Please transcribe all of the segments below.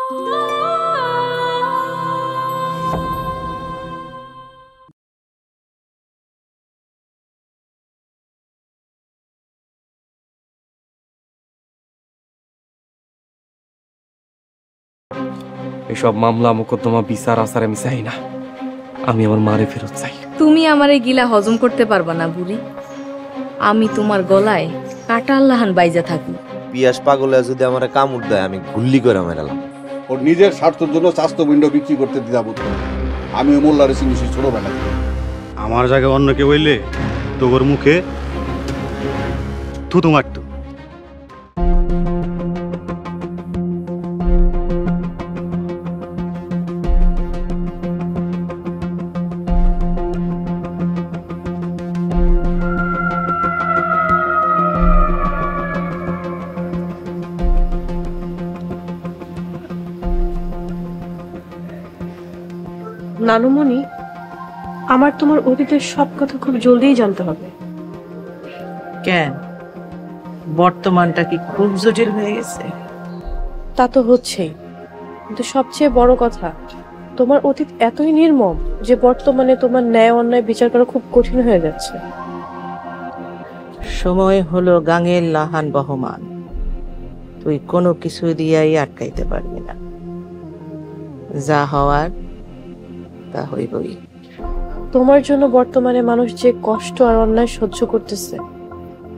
এসব মামলা মোকদ্দমা বিচার আচার আমি চাই না, আমি আমার মারে ফেরত চাই। তুমি আমার এই গিলা হজম করতে পারবা না বুড়ি। আমি তোমার গলায় কাটার লাহান বাইজা থাকি। পিয়াস পাগলে যদি আমার কামড় দেয় আমি গুল্লি করে মেরালাম। ওর নিজের স্বার্থের জন্য স্বাস্থ্য বিন্ড বিক্রি করতে দ্বিধাবোধ করি। আমি ওই মোল্লারে চিনিছি ছোটবেলা থেকে। আমার জায়গায় অন্য কেউ হইলে তোর মুখে থুতু মারত। নানুমণি, আমার তোমার অতীতের সব কথা খুব জলদিই জানতে হবে। কেন, বর্তমানটা কি খুব জটিল হয়ে গেছে? তা তো হচ্ছেই, কিন্তু সবচেয়ে বড় কথা, তোমার অতীত এতই নির্মম যে বর্তমানে তোমার ন্যায় অন্যায় বিচার করা খুব কঠিন হয়ে যাচ্ছে। সময় হলো গাঙের লাহান বহমান, তুই কোনো কিছু দিয়াই আটকাইতে পারবি না। যা হওয়ার তা হইবই। তোমার জন্য বর্তমানে মানুষ যে কষ্ট আর অন্যায় সহ্য করতেছে,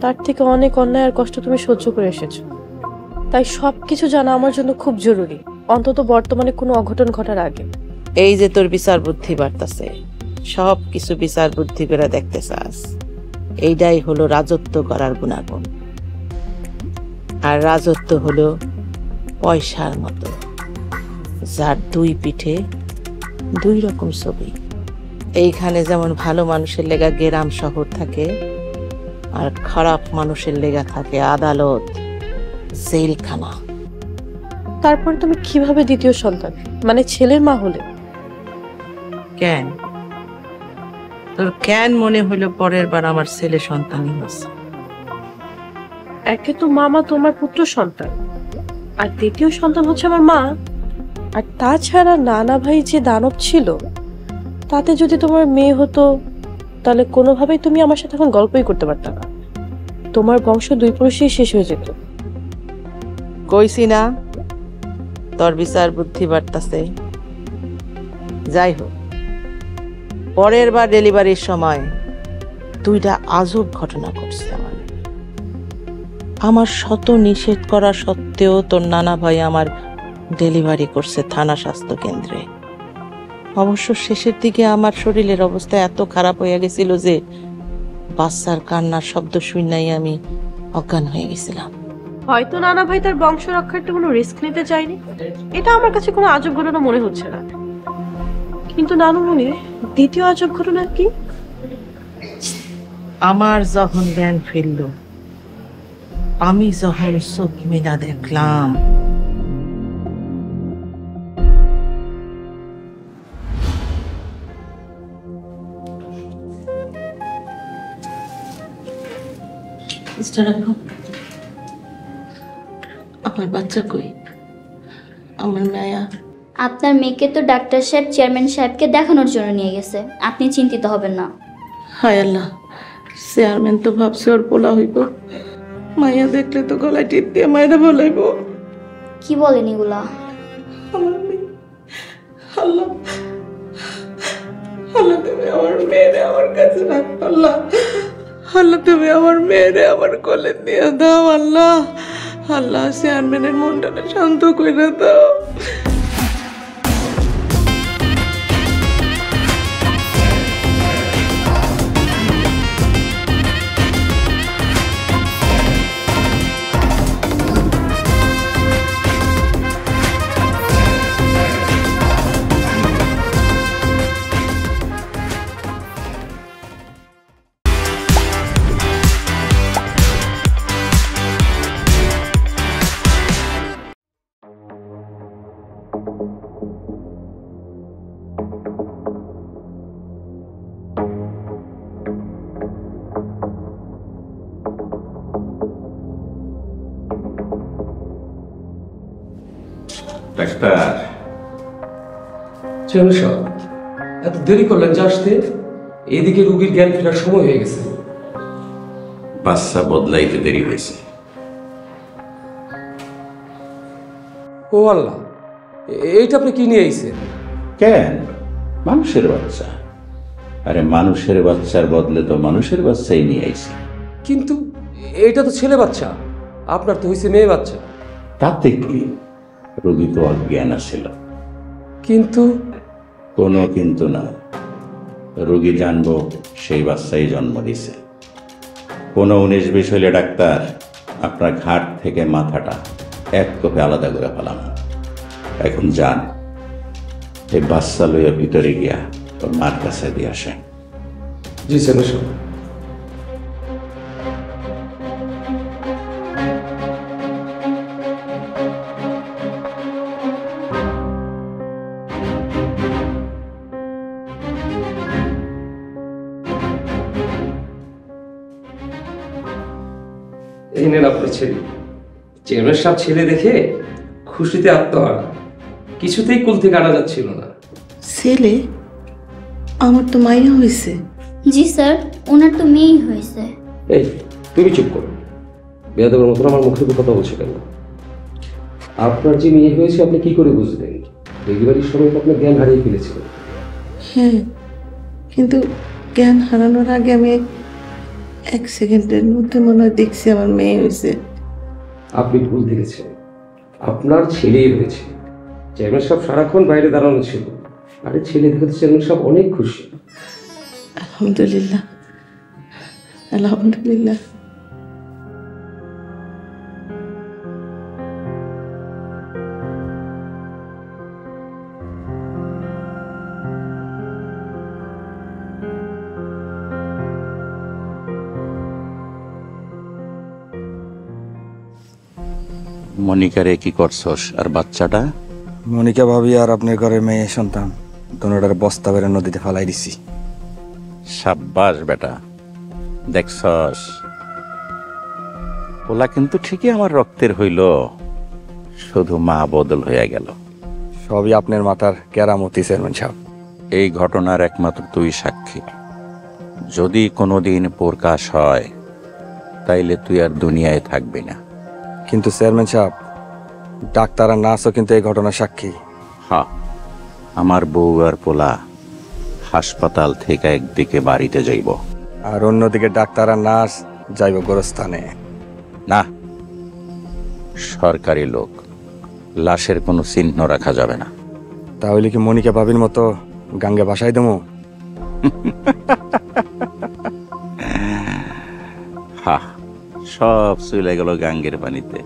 তার থেকে অনেক অন্যায় আর কষ্ট তুমি সহ্য করে এসেছো। তাই সবকিছু জানা আমার জন্য খুব জরুরি, অন্তত বর্তমানে কোনো অঘটন ঘটার আগে। এই যে তোর বিচার বুদ্ধি বাড়তাছে, সব কিছু বিচার বুদ্ধি করে দেখতে চাস, এইটাই হলো রাজত্ব করার গুণাগুণ। আর রাজত্ব হলো পয়সার মতো, যার দুই পিঠে দুই রকম ছবি। এইখানে যেমন ভালো মানুষের লেগা গ্রাম শহর থাকে, আর খারাপ মানুষের লেগা থাকে আদালত, জেলখানা। তারপর তুমি কিভাবে দ্বিতীয় সন্তান মানে ছেলের মা হলে? কেন তোর কেন মনে হইল পরের বার আমার ছেলে সন্তানই হচ্ছে? একে তো মামা তোমার পুত্র সন্তান, আর দ্বিতীয় সন্তান হচ্ছে আমার মা। আর তাছাড়া নানা ভাই যে দানব ছিল, তাতে যদি তোমার মেয়ে হতো তাহলে কোনোভাবেই তুমি আমার সাথে এখন গল্পই করতে পারত না। তোমার বংশ দুই পুরুষেই শেষ হয়ে যেত। কইছি না তোর বিচার বুদ্ধি বাড়তাছে। যাই হোক, পরের বার ডেলিভারির সময় দুইটা আজব ঘটনা ঘটছে। আমার শত নিষেধ করা সত্ত্বেও তোর নানা ভাই আমার ডেলিভারি করছে থানা স্বাস্থ্য কেন্দ্রে। অবশ্য শেষের দিকে আমার শরীরের অবস্থা এত খারাপ হয়ে গেছিল যে বাচ্চার কান্নার শব্দ শুনাই আমি অজ্ঞান হয়ে গেছিলাম। হয়তো নানা ভাই তার বংশ রক্ষার্থে কোনো রিস্ক নিতে চায়নি, এটা আমার কাছে কোনো আজব ঘটনা মনে হচ্ছে না। কিন্তু নানুমণি, দ্বিতীয় আজব ঘটনা কি? আমার যখন জ্ঞান ফিরল, আমি যখন চোখ মিনা দেখলাম আমার বাচ্চা কই, আমার মায়া। আপনার মেয়েকে তো ডাক্তার সাহেব চেয়ারম্যান সাহেবকে দেখানোর জন্য নিয়ে গেছে, আপনি চিন্তিত হবেন না। হায় আল্লাহ, চেয়ারম্যান তো ভাবছে ওর পোলা হইব, মায়া দেখলে তো গলায় টিপ দিয়ে মায়েরা বলাইব। কি বলেন এগুলা? আমার মেয়ে, আল্লাহ আল্লাহ তুমি আমার মেয়েরে আমার কাছে রাখো। আল্লাহ আল্লাহ তুমি আমার মেয়েরে আমার কোলে দিয়ে দাও। আল্লাহ আল্লাহ চেয়ারম্যানের মনটা শান্ত করে দাও। ডাক্তার চেয়ারম্যান সাহেব, এত দেরি করলেন যে আসতে? এইদিকে রুগীর জ্ঞান ফেরার সময় হয়ে গেছে। বাচ্চা বদলাইতে দেরি হয়েছে। ও আল্লাহ, এইটা আপনি কি নিয়ে আইছেন? কেন? মানুষের বাচ্চা। আরে মানুষের বাচ্চার বদলে তো মানুষের বাচ্চাই নিয়ে আইছে। কিন্তু এইটা তো ছেলে বাচ্চা, আপনার তো হয়েছে মেয়ে বাচ্চা। তাতে কি? রোগী তো অজ্ঞান ছিল। কিন্তু কোনো কিন্তু না, রোগী জানবো সেই বাচ্চাই জন্ম দিছে। কোনো 19-20 হইলে ডাক্তার আপনার ঘাট থেকে মাথাটা এক কোপে আলাদা করে ফেলাম। এখন যান, এই বাচ্চা লইয়া ভিতরে গিয়া ওর মার কাছে দিয়ে আসেন। জি চেয়ারম্যান সাহেব। এই নেন আপনার ছেলে। চেয়ারম্যান সাহেব ছেলে দেখে খুশিতে আত্মহারা, কিছুতেই কুল থেকে আনা যাচ্ছিল না। ছেলে? আমার তো মাইয়া হয়েছে। জি স্যার, ওনার তো মেয়েই হয়েছে। এই তুমি চুপ করো, বেয়াদবের মতন আমার মুখে কথা বলছো কেন? আপনার যে মেয়ে হয়েছে আপনি কি করে বুঝলেন? ডেলিভারির সময় তো আপনার জ্ঞান হারিয়ে ফেলেছিলেন। হ্যাঁ, কিন্তু জ্ঞান হারানোর আগে আমি 1 সেকেন্ডের মধ্যে মনে হয় দেখছি আমার মেয়ে হয়েছে। আপনি ভুল দেখেছেন, আপনার ছেলেই হয়েছে। চেয়ারম্যান সাহেব সারাক্ষণ বাইরে দাঁড়ানো ছিল, আরে ছেলে দেখে তো চেয়ারম্যান সাহেব অনেক খুশি। আলহামদুলিল্লাহ, আলহামদুলিল্লাহ। মনিকারে কি করছস? আর বাচ্চাটা? মনিকা ভাবি আর আপনার ঘরের মেয়ে সন্তান দুটার বস্তা বেড়ে নদীতে ফালাই দিছি। সাব্বাস বেটা, দেখছস ওলা কিন্তু ঠিকই আমার রক্তের হইল, শুধু মা বদল হয়ে গেল। সবই আপনার মাথার কেরামতি চেয়ারম্যান সাহেব। এই ঘটনার একমাত্র তুই সাক্ষী। যদি কোনোদিন প্রকাশ হয় তাইলে তুই আর দুনিয়ায় থাকবি না। কিন্তু চেয়ারম্যান সাহেব, ডাক্তার আর নার্সও কিন্তু এই ঘটনার সাক্ষী। হ্যাঁ, আমার বউ আর পোলা হাসপাতাল থেকে একদিকে বাড়িতে যাইব, আর অন্যদিকে ডাক্তার আর নার্স যাইব গোরস্থানে। না, সরকারি লোক, লাশের কোনো চিহ্ন রাখা যাবে না। তাহলে কি মনিকা ভাবির মতো গাঙ্গে ভাসাই দেবো? হা, সব চলে গেল গাঙ্গের পানিতে।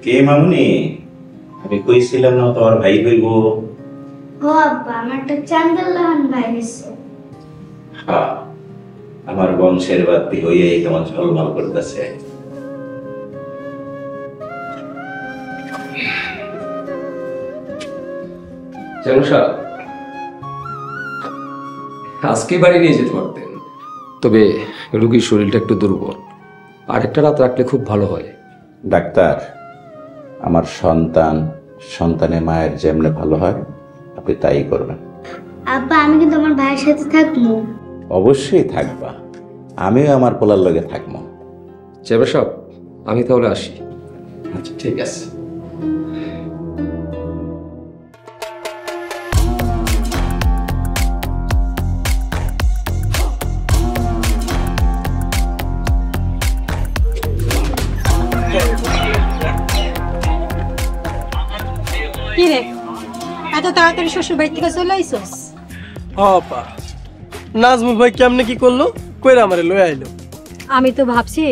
কে মামুনি? আমি কইছিলাম না তোর ভাই হইব। ও আব্বা, আমার একটা চান্দাল্লাহান ভাই হয়েছে। হ্যাঁ, আমার বংশের বাতি হইয়ে কেমন ঝলমল করতেছে। চেয়ারম্যান সাহেব, আজকে বাড়ি নিয়ে যেতে পারতেন, তবে রোগীর শরীরটা একটু দুর্বল, আর একটা রাত রাখলে খুব ভালো হয়। ডাক্তার, আমার সন্তান সন্তানের মায়ের যেমনে ভালো হয় আপনি তাই করবেন। আব্বা, আমি কিন্তু আমার ভাইয়ের সাথে থাকবো। অবশ্যই থাকবা, আমিও আমার পোলার লগে থাকবো। চেয়ারম্যান সাহেব, আমি তাহলে আসি। আচ্ছা, ঠিক আছে। কি রে, এত তাড়াতাড়ি শ্বশুর বাড়ি থেকে চলে আইসস? আপা, নাজমুল ভাই কেমনে কি করলো, কইরা আমারে লয়ে আইলো। আমি তো ভাবছি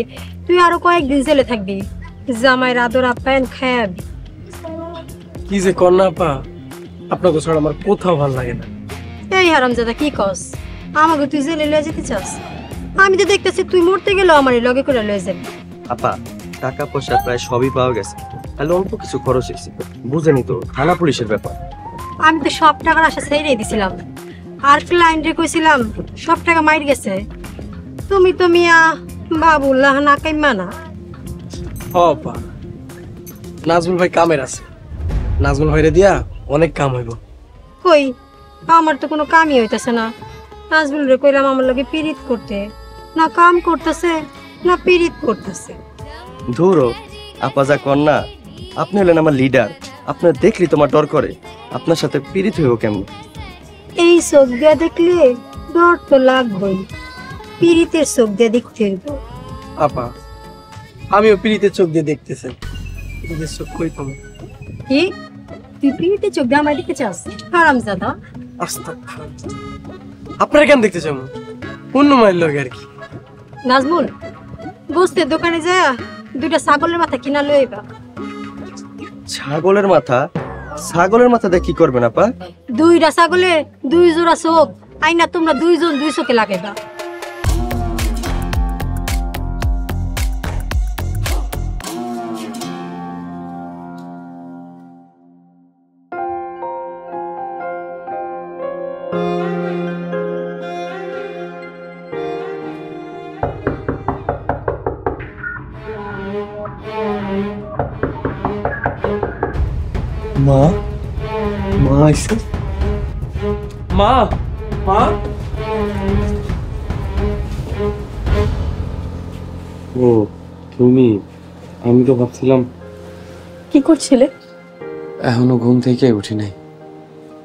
তুই আরো কয়েকদিন জেলে থাকবি, জামাইয়ের আদর আপ্যায়ন খায়াবি। কি যে কর না আপা, আপনাকে ছাড়া আমার কোথাও ভালো লাগে না। এই হারামজাদা, কি কস? আমাকে তুই জেলে লয়ে যেতে চাস? আমি তো দেখতেছি তুই মরতে গেলেও আমার লগে করে লয়ে যাবি। আপা, টাকা পয়সা প্রায় সবই পাওয়া গেছে, তাহলে অল্প কিছু খরচ হয়েছে, বুঝেনি তো থানা পুলিশের ব্যাপার। আমি তো সব টাকার আশা ছেড়ে দিছিলাম, আর ক্লায়েন্টে কইছিলাম সব টাকা মাইর গেছে। তুমি তো মিয়া বাবুল্লাহ না কাইমা না। আপা নাজমুল ভাই কামের আছে, নাজমুল ভাইরে দিয়া অনেক কাম হইব। কই আমার তো কোনো কামই হইতাছে না। নাজমুল রে কইলাম আমার লগে পিরিত করতে, না কাম করতেছে না পিরিত করতেছে। ধুরো আপা যা কর না, আপনি হলেন আমার লিডার, আপনার দেখলি তোমার ডর করে, আপনার সাথে পিরিত হইব কেমন? এই চোখ দিয়া দেখলে ডর তো লাগবেই, পিরিতের চোখ দিয়ে দেখতে হইব। আপা আমিও পিরিতের চোখ দিয়ে দেখতেছি, পিরিতের চোখ কই পাবো? কি তুই পিরিতের চোখ দিয়ে আমার দিকে চাস? হারামজাদা। আস্তাগফিরুল্লাহ। আপনারা কেন দেখতে চাও? অন্য মায়ের লগে আর কি। নাজমুল, গোস্তের দোকানে যায় দুইটা ছাগলের মাথা কিনা লইবা। ছাগলের মাথা? ছাগলের মাথা দিয়ে কি করবেন আপা? দুইটা ছাগলের দুই জোড়া চোখ আইনা তোমরা দুইজন দুই চোখে লাগাইবা। মা, মা আইছে। মা, মা। ও তুমি? আমি তো ভাবছিলাম। কি করছিলে? এখনো ঘুম থেকে উঠি নাই।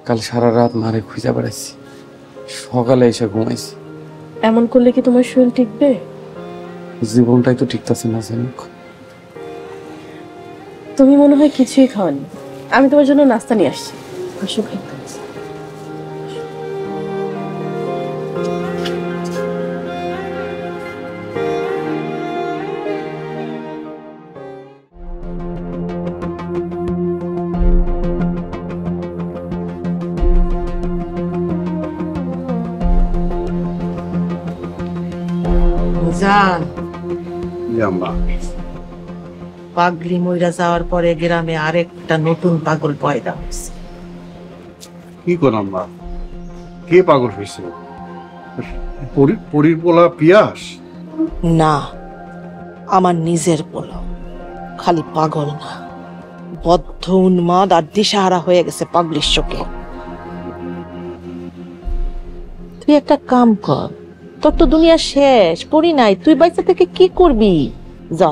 কাল সারা রাত মারে খুঁজে বেড়াইছি, সকালে এসে ঘুমাইছি। এমন করলে কি তোমার শরীর টিকবে? জীবনটাই তো ঠিকতাছে না জানুক। তুমি মনে হয় কিছুই খাওনি। আমি তোমার জন্য নাস্তা নিয়ে আসছি, আসো খাই। জান, আম্মা পাগলি মইরা যাওয়ার পরে গ্রামে আরেকটা নতুন পাগল পয়দা হয়েছে। কি কোন আম্মা? কে পাগল হয়েছে? পরির পোলা পিয়াস? না, আমার নিজের পোলা। খালি পাগল না, বদ্ধ উন্মাদ আর দিশাহারা হয়ে গেছে পাগলির চোখে। তুই একটা কাম কর, তোর তো দুনিয়া শেষ, পড়ি নাই, তুই বাইসা থেকে কি করবি? যা,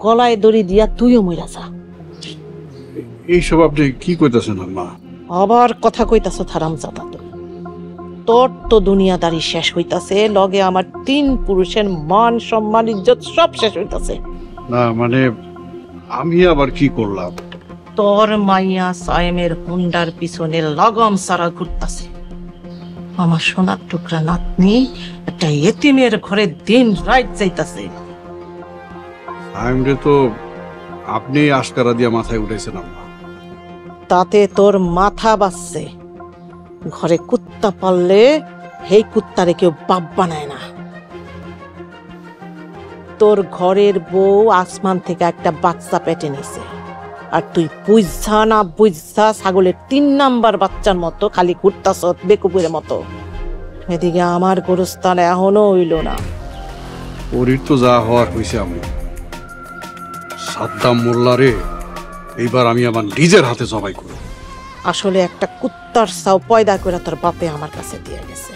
গলায় দড়ি দিয়া তুইও মইরা যা। এইসব আপনি কি কইতাছেন আম্মা? আবার কথা কইতাছ হারামজাদা তুই। তোর তো দুনিয়াদারি শেষ হইতাছে, লগে আমার 3 পুরুষের মান সম্মান ইজ্জত সব শেষ হইতাছে। না মানে আমি আবার কি করলাম? তোর মাইয়া সায়েমের হুন্ডার পিছনে লগম সারা ঘুরতাছে। আমার সোনার টুকরা নাতনি একটা এতিমের ঘরে দিন রাত যাইতাছে। সাইমরে তো আপনি আশকারা দিয়া মাথায় উঠাইছেন আম্মা। তাতে তোর মাথা বাসছে। ঘরে কুত্তা পাললে সেই কুত্তারে কেউ বাপ বানায় না। তোর ঘরের বউ আসমান থেকে একটা বাচ্চা পেটে নিছে, আর তুই বুঝছা না বুঝছা ছাগলের 3 নাম্বার বাচ্চার মতো খালি ঘুরতাছ বেকুবের মতো। এদিকে আমার গোরস্থান এখনো হইল না। পরির তো যা হওয়ার হয়েছে আমি। সাদ্দাম মোল্লারে এইবার আমি আমার নিজের হাতে জবাই করব। আসলে একটা কুত্তার চাও পয়দা করে তোর বাপে আমার কাছে দিয়ে গেছে,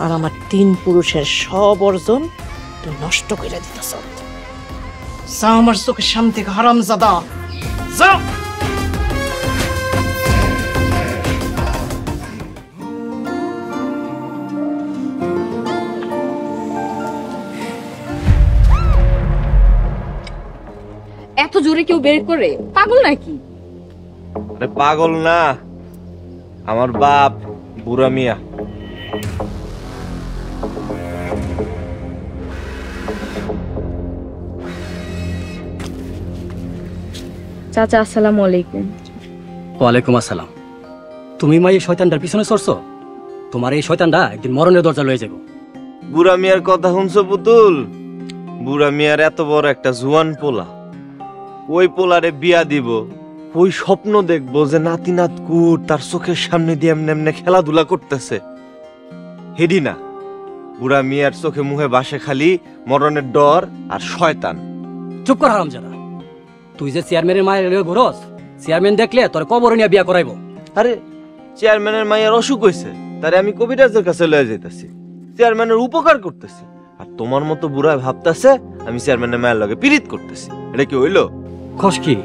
আর আমার 3 পুরুষের সব অর্জন তুই নষ্ট করে দিতেছ। যা আমার চোখের সামনে থেকে হারামজাদা, যা। এত জোরে কেউ বের করে? পাগল নাকি? আরে পাগল না, আমার বাপ বুড়া মিয়া। চাচা আসসালামু আলাইকুম। ওয়ালাইকুম আসসালাম। তুমি মা এই শয়তানটার পিছনে চড়ছো? তোমার এই শয়তানটা একদিন মরণের দরজা লয়ে যাবো। বুড়া মিয়ার কথা শুনছো পুতুল? বুড়া মিয়ার এত বড় একটা জুয়ান পোলা, ওই পোলারে বিয়া দিব, কই স্বপ্ন দেখবো যে নাতি নাতকুর তার চোখের সামনে দিয়ে এমনি এমনি খেলাধুলা করতেছে? হেডি না, বুড়া মিয়ার চোখে মুখে বাসে খালি মরণের ডর আর শয়তান। চুপ কর হারামজাদা, তুই যে চেয়ারম্যানের মায়ের লগে ঘুরস, চেয়ারম্যান দেখলে তোর কবরে নিয়ে বিয়া করাইবো। আরে চেয়ারম্যানের মায়ের অসুখ হয়েছে, তারে আমি কবিরাজের কাছে লয়ে যাইতাছি, চেয়ারম্যানের উপকার করতেছি, আর তোমার মতো বুড়া ভাবতাছে আমি চেয়ারম্যানের মায়ের লগে পীড়িত করতেছি। এটা কি হইলো? খস কি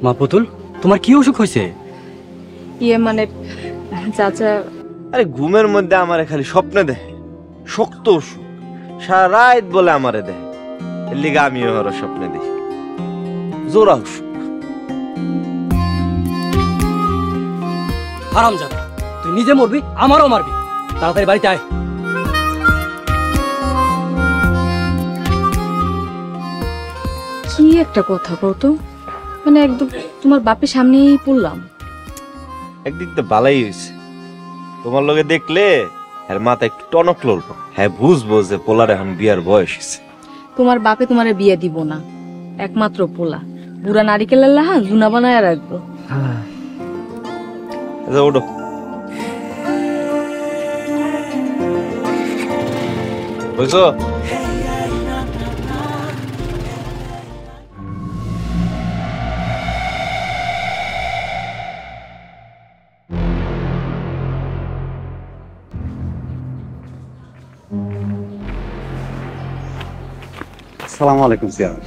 মা পুতুল, তোমার কি অসুখ হয়েছে? ইয়ে মানে চাচা, আরে ঘুমের মধ্যে আমারে খালি স্বপ্নে দেখে, শক্ত অসুখ, সারা রাত বলে আমারে দেয়, এর লিগে আমিও ওর স্বপ্নে দেখি, জোরা অসুখ। হারামজাদা, তুই নিজে মরবি আমারও মারবি, তাড়াতাড়ি বাড়িতে আয়। কি একটা কথা কতো, মানে একদম তোমার বাপের সামনেই পড়লাম। একদিক তো বালাই হয়েছে, তোমার লগে দেখলে এর মাথা একটু টনক লড়বো, হ্যাঁ বুঝবো যে পোলার এখন বিয়ার বয়স হয়েছে। তোমার বাপে তোমারে বিয়ে দিব না, একমাত্র পোলা, বুড়া নারিকেল আল্লাহ জুনা বানায় রাখবো। আচ্ছা ওঠো। বুঝছো? আসসালামু আলাইকুম সিয়াম।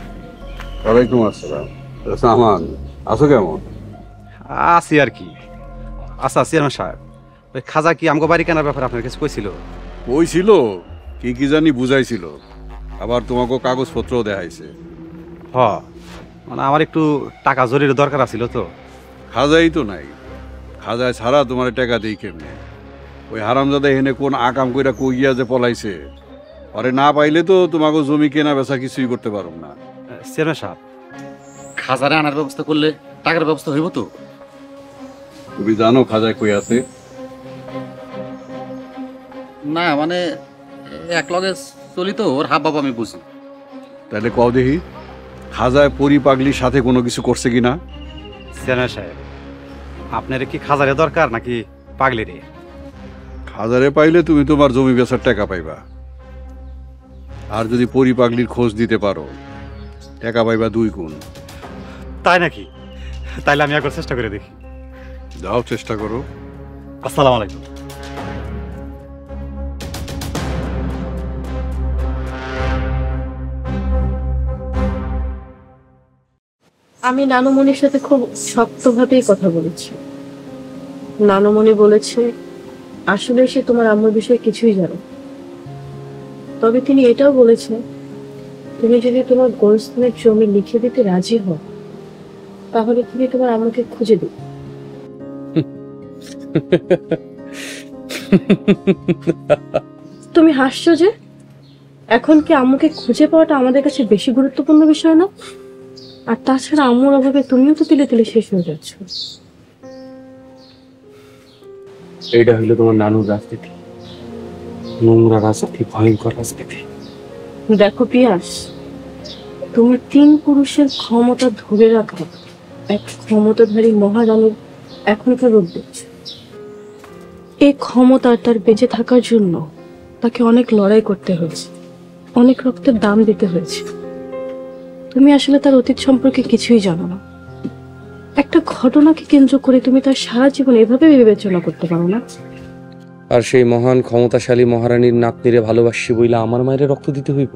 ওয়ালাইকুম আসসালাম। সামান, আছো কেমন? আছি আর কি। আচ্ছা চেয়ারম্যান সাহেব, ওই খাজা কি আমগো বাড়ি কেনার ব্যাপারে আপনার কাছে কইছিল? কইছিল, কি কি জানি বুঝাইছিল, আবার তোমাকে কাগজপত্রও দেখাইছে। হ, মানে আমার একটু টাকা জরুরি দরকার আছিল তো। খাজাই তো নাই, খাজায় ছাড়া তোমার টাকা দেই কেমনে? ওই হারামজাদা এখানে কোন আকাম কইরা কইয়া যে পলাইছে, আরে না পাইলে তো তোমাকে জমি কেনা বেচা কিছুই করতে পারো না। চেয়ারম্যান সাহেব, খাজারে আনার ব্যবস্থা করলে টাকার ব্যবস্থা হইব তো? তুমি জানো খাজায় কই আছে? না মানে এক লগে চলি তো, ওর হাব বাবা আমি বুঝি। তাহলে কও দেখি, খাজায় পরি পাগলির সাথে কোনো কিছু করছে কিনা? চেয়ারম্যান সাহেব, আপনার কি খাজারে দরকার নাকি পাগলিরে? খাজারে পাইলে তুমি তোমার জমি বেচার টাকা পাইবা, আর যদি পরি পাগলির খোঁজ দিতে পারো টাকা পাইবা 2 গুণ। তাই নাকি? তাইলে আমি একবার চেষ্টা করে দেখি। যাও, চেষ্টা করো। আসসালামু আলাইকুম। আমি নানুমণির সাথে খুব শক্তভাবেই কথা বলেছি। নানুমণি বলেছে আসলে সে তোমার আম্মুর বিষয়ে কিছুই জানে, তবে তিনি এটাও বলেছে তুমি যদি তোমার গোরস্থানের জমি লিখে দিতে রাজি হও তাহলে তিনি তোমার আম্মুকে খুঁজে দিবে। তুমি হাসছো যে? এখন কি আম্মুকে খুঁজে পাওয়াটা আমাদের কাছে বেশি গুরুত্বপূর্ণ বিষয় না? আর তাছাড়া আম্মুর অভাবে তুমিও তো তিলে তিলে শেষ হয়ে যাচ্ছ। এইটা হইলো তোমার নানুর রাজনীতি, নোংরা রাজনীতি, ভয়ঙ্কর রাজনীতি। দেখো পিয়াস, তুমি 3 পুরুষের ক্ষমতা ধরে রাখা এক ক্ষমতাধারী মহারানীর এখনকার রূপ দেখছো। এই ক্ষমতা তার বেঁচে থাকার জন্য তাকে অনেক লড়াই করতে হয়েছে, অনেক রক্তের দাম দিতে হয়েছে। তুমি আসলে তার অতীত সম্পর্কে কিছুই জানো না। একটা ঘটনাকে কেন্দ্র করে তুমি তার সারা জীবন এভাবে বিবেচনা করতে পারো না। আর সেই মহান ক্ষমতাশালী মহারানীর নাতনিরে ভালোবাসি বইলা আমার মায়ের রক্ত দিতে হইব?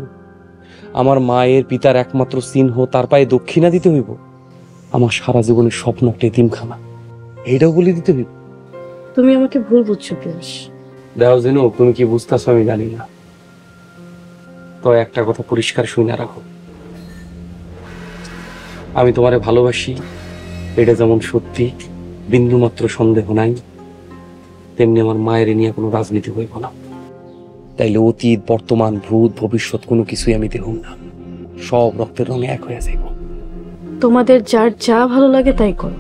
আমার মায়ের পিতার একমাত্র চিহ্ন তার পায়ে দক্ষিণা দিতে হইব? আমার সারা জীবনের স্বপ্ন একটা এতিমখানা, এইটাও বলে দিতে হইব? তুমি আমাকে ভুল বুঝছো পিয়াস। দাও যেন তুমি কি বুঝতেছো আমি জানি না, তো একটা কথা পরিষ্কার শুনে রাখো, আমি তোমারে ভালোবাসি, এটা যেমন সত্যি, বিন্দু মাত্র সন্দেহ নাই, তেমনি আমার মায়ের নিয়ে কোনো রাজনীতি হইব না। তাইলে অতীত, বর্তমান, ভূত, ভবিষ্যৎ কোনো কিছুই আমি দেব না, সব রক্তের রঙে এক হয়ে যাইব। তোমাদের যার যা ভালো লাগে তাই করো।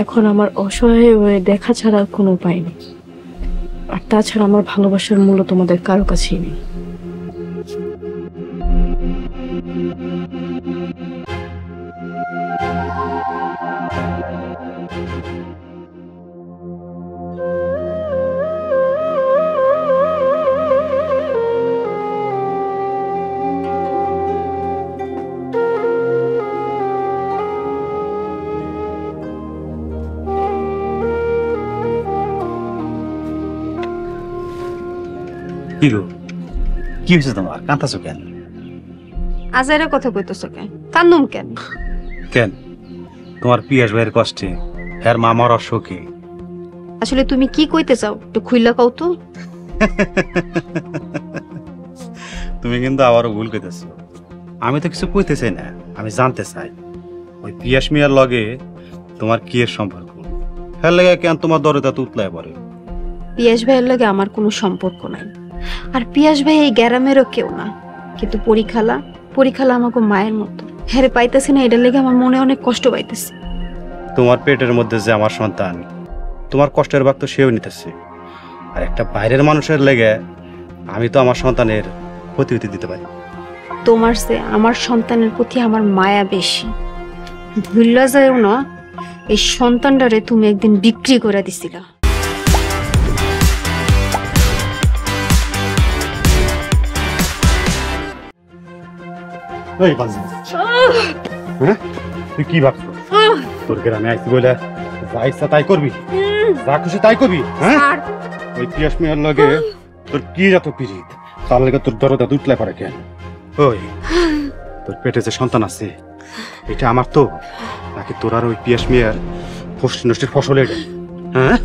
এখন আমার অসহায় হয়ে দেখা ছাড়া আর কোনো উপায় নেই, আর তাছাড়া আমার ভালোবাসার মূল্য তোমাদের কারো কাছেই নেই। কি গো কি হয়েছে তোমার, কাঁদতেছো কেন? আজাইরা কথা কইতেছ কেন? কান্দুম কেন? কেন তোমার পিয়াস ভাইয়ের কষ্টে, হ্যার মামার অসুখে। আসলে তুমি কি কইতে চাও একটু খুইলা কও তো। তুমি কিন্তু আবারও ভুল কইতেছো। আমি তো কিছু কইতে চাই না, আমি জানতে চাই ওই পিয়াস মিয়ার লগে তোমার কি এর সম্পর্ক? হ্যাঁ লাগে কেন তোমার দরজা তো উতলায় পড়ে? পিয়াস ভাইয়ের লগে আমার কোনো সম্পর্ক নাই, আর পিয়াস ভাই এই গ্যারামেরও কেউ না। কিন্তু পরীক্ষালা আমাকে মায়ের মতো, হ্যারে পাইতেছি না, এটার লেগে আমার মনে অনেক কষ্ট পাইতেছে। তোমার পেটের মধ্যে যে আমার সন্তান, তোমার কষ্টের ভাগ তো সেও নিতেছে। আর একটা বাইরের মানুষের লেগে আমি তো আমার সন্তানের ক্ষতি হতে দিতে পারি। তোমার সে আমার সন্তানের প্রতি আমার মায়া বেশি। ভুল্লা যায়ও না, এই সন্তানটারে তুমি একদিন বিক্রি করে দিছিলা। এই বাজে, হ্যাঁ তুই কি ভাবছো? তোর গ্রামে আইসি বলে যা ইচ্ছা তাই করবি, যা খুশি তাই করবি? হ্যাঁ ওই পিয়াস মিয়ার লগে তোর কি যত পিরিত, তার লগে তোর দরদা দুটলে পারে কেন? ওই তোর পেটে যে সন্তান আছে এটা আমার তো, নাকি তোর আর ওই পিয়াস মিয়ার ফষ্টি নষ্টির ফসল এটা? হ্যাঁ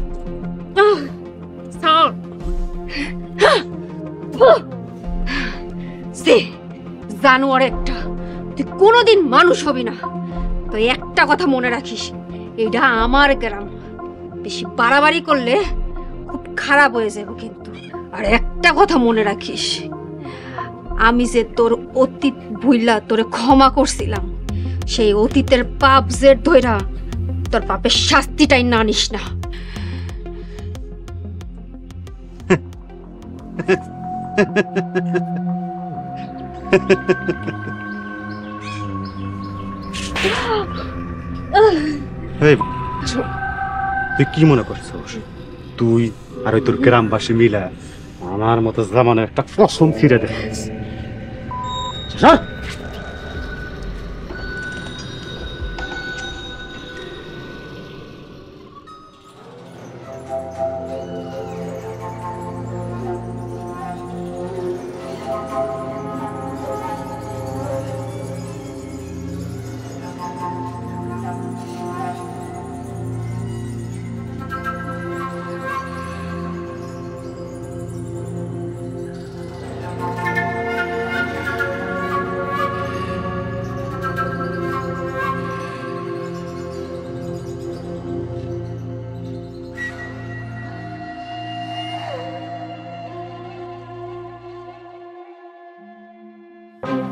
জানোয়ার একটা, তুই কোনোদিন মানুষ হবি না। তো একটা কথা মনে রাখিস, এটা আমার গ্রাম, বেশি বাড়াবাড়ি করলে খুব খারাপ হয়ে যাবে কিন্তু। আর একটা কথা মনে রাখিস, আমি যে তোর অতীত ভুইলা তোরে ক্ষমা করছিলাম, সেই অতীতের পাপ যে ধইরা তোর পাপের শাস্তিটাই না নিস না। তুই কি মনে করছিস তুই আর ওই তোর গ্রামবাসী মিলা আমার মতো জামানের একটা কসম ছিঁড়ে দেখিস?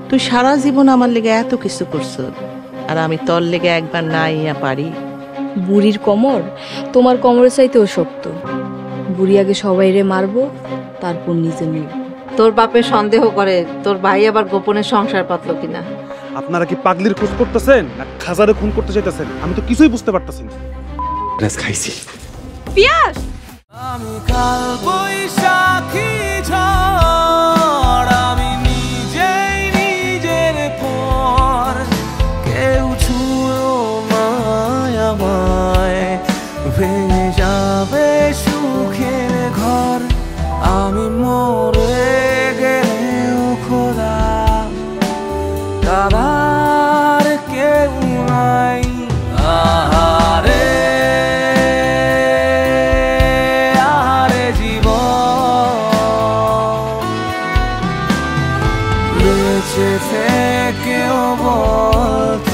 তুই সারা জীবন আমার লেগে এত কিছু করছ, আর আমি তোর লেগে একবার না ইয়া পারি? বুড়ির কোমর তোমার কোমরের চাইতেও শক্ত। বুড়ি আগে সবাইরে মারবো, তারপর নিজে নিব। তোর বাপে সন্দেহ করে তোর ভাই আবার গোপনে সংসার পাতলো কিনা। আপনারা কি পাগলির খোঁজ করতেছেন না খাজারে খুন করতে চাইতেছেন? আমি তো কিছুই বুঝতে পারতেছি না। খাইছি পিয়াস, আমি কাল বৈশাখী ঝড়, আমি নিজেই নিজের পর, কেউ ছুঁয়ো মায়ামায় ভেঙে যাবে সুখের ঘর। আমি মরে গেলেও খোদা কাদার কেউ নাই। আহারে আহারে জীবন, বেঁচে থেকেও বলতে